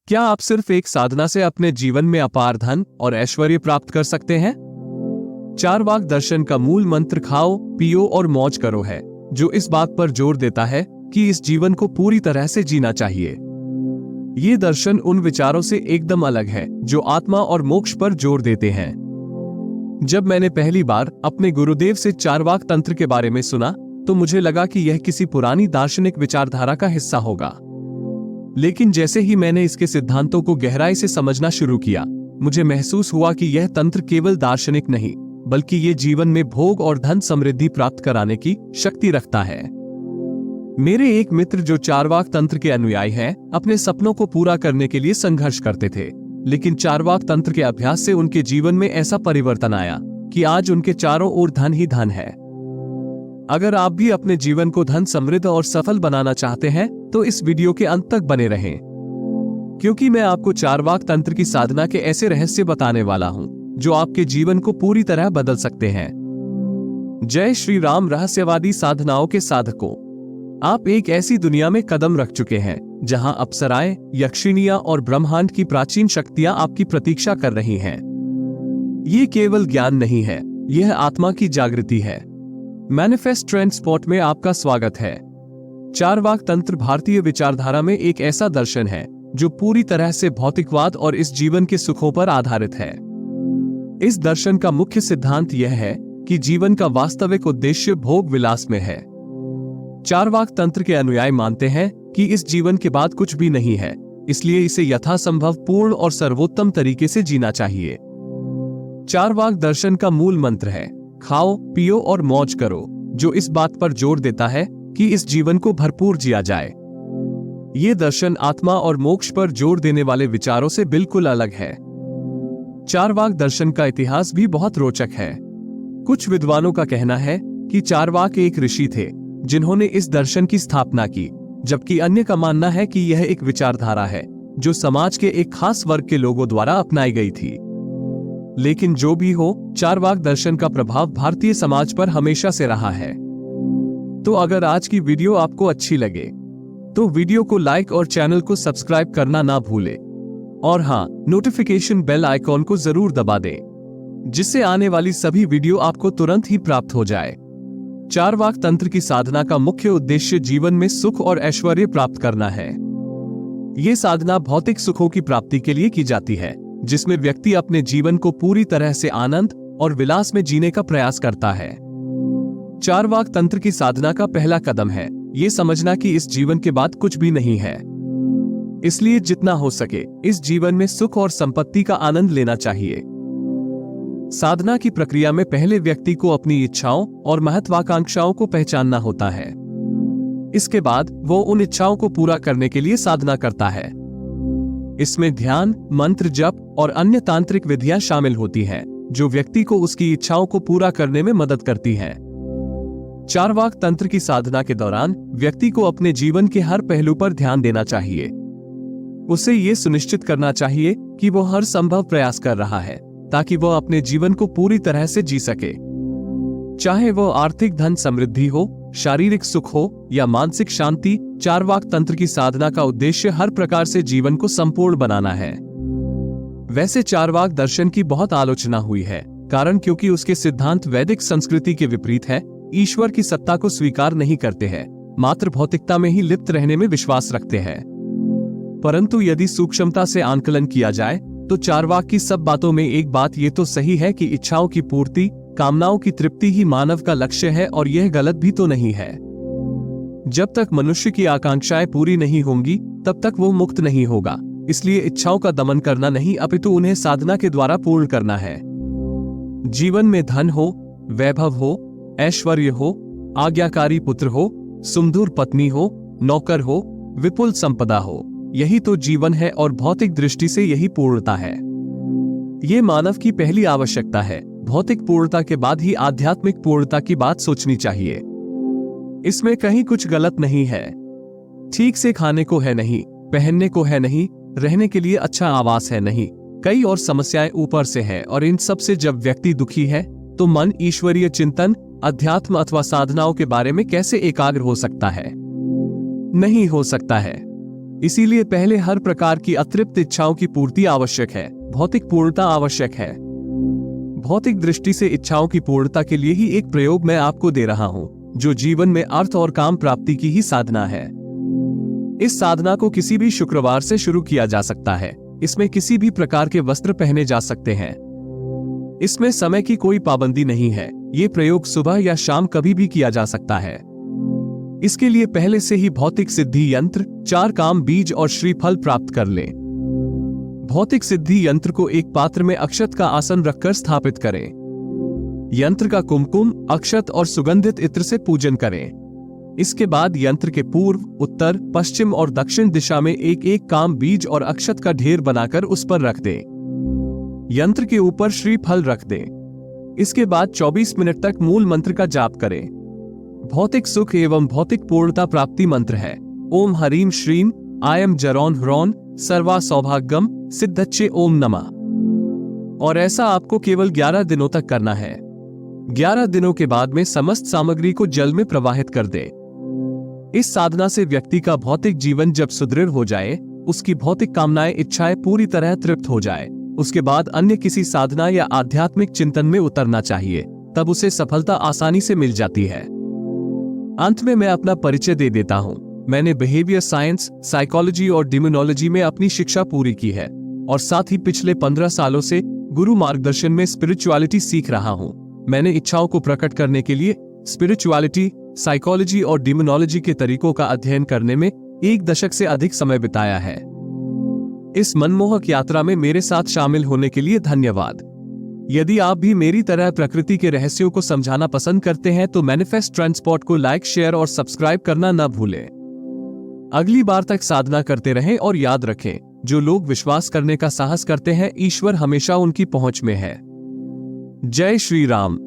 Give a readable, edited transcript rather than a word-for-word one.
क्या आप सिर्फ एक साधना से अपने जीवन में अपार धन और ऐश्वर्य प्राप्त कर सकते हैं? चारवाक दर्शन का मूल मंत्र खाओ, पियो और मौज करो है, जो इस बात पर जोर देता है कि इस जीवन को पूरी तरह से जीना चाहिए। ये दर्शन उन विचारों से एकदम अलग है जो आत्मा और मोक्ष पर जोर देते हैं। जब मैंने पहली बार अपने गुरुदेव से चारवाक तंत्र के बारे में सुना तो मुझे लगा कि यह किसी पुरानी दार्शनिक विचारधारा का हिस्सा होगा। लेकिन जैसे ही मैंने इसके सिद्धांतों को गहराई से समझना शुरू किया, मुझे महसूस हुआ कि यह तंत्र केवल दार्शनिक नहीं, बल्कि ये जीवन में भोग और धन समृद्धि प्राप्त कराने की शक्ति रखता है। मेरे एक मित्र जो चारवाक तंत्र के अनुयायी हैं, अपने सपनों को पूरा करने के लिए संघर्ष करते थे, लेकिन चारवाक तंत्र के अभ्यास से उनके जीवन में ऐसा परिवर्तन आया कि आज उनके चारों ओर धन ही धन है। अगर आप भी अपने जीवन को धन समृद्ध और सफल बनाना चाहते हैं तो इस वीडियो के अंत तक बने रहें, क्योंकि मैं आपको चारवाक तंत्र की साधना के ऐसे रहस्य बताने वाला हूं जो आपके जीवन को पूरी तरह बदल सकते हैं। जय श्री राम। रहस्यवादी साधनाओं के साधकों, आप एक ऐसी दुनिया में कदम रख चुके हैं जहां अप्सराएं, यक्षिणियां और ब्रह्मांड की प्राचीन शक्तियां आपकी प्रतीक्षा कर रही हैं। ये केवल ज्ञान नहीं है, यह आत्मा की जागृति है। मैनिफेस्ट ट्रांसपोर्ट में आपका स्वागत है। चारवाक तंत्र भारतीय विचारधारा में एक ऐसा दर्शन है जो पूरी तरह से भौतिकवाद और इस जीवन के सुखों पर आधारित है। इस दर्शन का मुख्य सिद्धांत यह है कि जीवन का वास्तविक उद्देश्य भोग विलास में है। चारवाक तंत्र के अनुयायी मानते हैं कि इस जीवन के बाद कुछ भी नहीं है, इसलिए इसे यथासंभव पूर्ण और सर्वोत्तम तरीके से जीना चाहिए। चारवाक दर्शन का मूल मंत्र है खाओ, पियो और मौज करो, जो इस बात पर जोर देता है कि इस जीवन को भरपूर जिया जाए। ये दर्शन आत्मा और मोक्ष पर जोर देने वाले विचारों से बिल्कुल अलग है। चारवाक दर्शन का इतिहास भी बहुत रोचक है। कुछ विद्वानों का कहना है कि चारवाक एक ऋषि थे जिन्होंने इस दर्शन की स्थापना की, जबकि अन्य का मानना है कि यह एक विचारधारा है जो समाज के एक खास वर्ग के लोगों द्वारा अपनाई गई थी। लेकिन जो भी हो, चारवाक दर्शन का प्रभाव भारतीय समाज पर हमेशा से रहा है। तो अगर आज की वीडियो आपको अच्छी लगे तो वीडियो को लाइक और चैनल को सब्सक्राइब करना ना भूले, और हाँ, नोटिफिकेशन बेल आइकॉन को जरूर दबा दें, जिससे आने वाली सभी वीडियो आपको तुरंत ही प्राप्त हो जाए। चारवाक तंत्र की साधना का मुख्य उद्देश्य जीवन में सुख और ऐश्वर्य प्राप्त करना है। ये साधना भौतिक सुखों की प्राप्ति के लिए की जाती है, जिसमें व्यक्ति अपने जीवन को पूरी तरह से आनंद और विलास में जीने का प्रयास करता है। चारवाक तंत्र की साधना का पहला कदम है ये समझना कि इस जीवन के बाद कुछ भी नहीं है, इसलिए जितना हो सके इस जीवन में सुख और संपत्ति का आनंद लेना चाहिए। साधना की प्रक्रिया में पहले व्यक्ति को अपनी इच्छाओं और महत्वाकांक्षाओं को पहचानना होता है। इसके बाद वो उन इच्छाओं को पूरा करने के लिए साधना करता है। इसमें ध्यान, मंत्र जप और अन्य तांत्रिक विधियां शामिल होती हैं, जो व्यक्ति को उसकी इच्छाओं को पूरा करने में मदद करती हैं। चारवाक तंत्र की साधना के दौरान व्यक्ति को अपने जीवन के हर पहलू पर ध्यान देना चाहिए। उसे ये सुनिश्चित करना चाहिए कि वो हर संभव प्रयास कर रहा है ताकि वो अपने जीवन को पूरी तरह से जी सके। चाहे वो आर्थिक धन समृद्धि हो, शारीरिक सुख हो या मानसिक शांति, चारवाक तंत्र की साधना का उद्देश्य हर प्रकार से जीवन को संपूर्ण बनाना है। वैसे चारवाक दर्शन की बहुत आलोचना हुई है, कारण क्योंकि उसके सिद्धांत वैदिक संस्कृति के विपरीत है, ईश्वर की सत्ता को स्वीकार नहीं करते हैं, मात्र भौतिकता में ही लिप्त रहने में विश्वास रखते हैं। परंतु यदि सूक्ष्मता से आंकलन किया जाए तो चारवाक की सब बातों में एक बात ये तो सही है कि इच्छाओं की पूर्ति, कामनाओं की तृप्ति ही मानव का लक्ष्य है, और यह गलत भी तो नहीं है। जब तक मनुष्य की आकांक्षाएं पूरी नहीं होंगी तब तक वो मुक्त नहीं होगा। इसलिए इच्छाओं का दमन करना नहीं, अपितु उन्हें साधना के द्वारा पूर्ण करना है। जीवन में धन हो, वैभव हो, ऐश्वर्य हो, आज्ञाकारी पुत्र हो, सुमधुर पत्नी हो, नौकर हो, विपुल संपदा हो, यही तो जीवन है, और भौतिक दृष्टि से यही पूर्णता है। ये मानव की पहली आवश्यकता है। भौतिक पूर्णता के बाद ही आध्यात्मिक पूर्णता की बात सोचनी चाहिए। इसमें कहीं कुछ गलत नहीं है। ठीक से खाने को है नहीं, पहनने को है नहीं, रहने के लिए अच्छा आवास है नहीं, कई और समस्याएं ऊपर से है, और इन सब से जब व्यक्ति दुखी है तो मन ईश्वरीय चिंतन, अध्यात्म अथवा साधनाओं के बारे में कैसे एकाग्र हो सकता है? नहीं हो सकता है। इसीलिए पहले हर प्रकार की अतृप्त इच्छाओं की पूर्ति आवश्यक है, भौतिक पूर्णता आवश्यक है। भौतिक दृष्टि से इच्छाओं की पूर्णता के लिए ही एक प्रयोग मैं आपको दे रहा हूं, जो जीवन में अर्थ और काम प्राप्ति की ही साधना है। इस साधना को किसी भी शुक्रवार से शुरू किया जा सकता है। इसमें किसी भी प्रकार के वस्त्र पहने जा सकते हैं। इसमें समय की कोई पाबंदी नहीं है। ये प्रयोग सुबह या शाम कभी भी किया जा सकता है। इसके लिए पहले से ही भौतिक सिद्धि यंत्र, 4 काम बीज और श्रीफल प्राप्त कर लें। भौतिक सिद्धि यंत्र को एक पात्र में अक्षत का आसन रखकर स्थापित करें। यंत्र का कुमकुम, अक्षत और सुगंधित इत्र से पूजन करें। इसके बाद यंत्र के पूर्व, उत्तर, पश्चिम और दक्षिण दिशा में एक एक काम बीज और अक्षत का ढेर बनाकर उस पर रख दें। यंत्र के ऊपर श्रीफल रख दें। इसके बाद 24 मिनट तक मूल मंत्र का जाप करें। भौतिक सुख एवं भौतिक पूर्णता प्राप्ति मंत्र है ओम हरीम श्रीम आयम जरौन ह्रौन सर्वा सौभाग्यम सिद्धच्चे ओम नमः। और ऐसा आपको केवल 11 दिनों तक करना है। 11 दिनों के बाद में समस्त सामग्री को जल में प्रवाहित कर दे। इस साधना से व्यक्ति का भौतिक जीवन जब सुदृढ़ हो जाए, उसकी भौतिक कामनाएं, इच्छाएं पूरी तरह तृप्त हो जाए, उसके बाद अन्य किसी साधना या आध्यात्मिक चिंतन में उतरना चाहिए। तब उसे सफलता आसानी से मिल जाती है। अंत में मैं अपना परिचय दे देता हूं। मैंने बिहेवियर साइंस, साइकोलॉजी और डिमोनोलॉजी में अपनी शिक्षा पूरी की है और साथ ही पिछले 15 सालों से गुरु मार्गदर्शन में स्पिरिचुअलिटी सीख रहा हूं। मैंने इच्छाओं को प्रकट करने के लिए स्पिरिचुअलिटी, साइकोलॉजी और डिमोनोलॉजी के तरीकों का अध्ययन करने में 1 दशक से अधिक समय बिताया है। इस मनमोहक यात्रा में मेरे साथ शामिल होने के लिए धन्यवाद। यदि आप भी मेरी तरह प्रकृति के रहस्यों को समझाना पसंद करते हैं तो मैनिफेस्ट ट्रांसपोर्ट को लाइक, शेयर और सब्सक्राइब करना न भूलें। अगली बार तक साधना करते रहें और याद रखें, जो लोग विश्वास करने का साहस करते हैं, ईश्वर हमेशा उनकी पहुंच में है। जय श्री राम।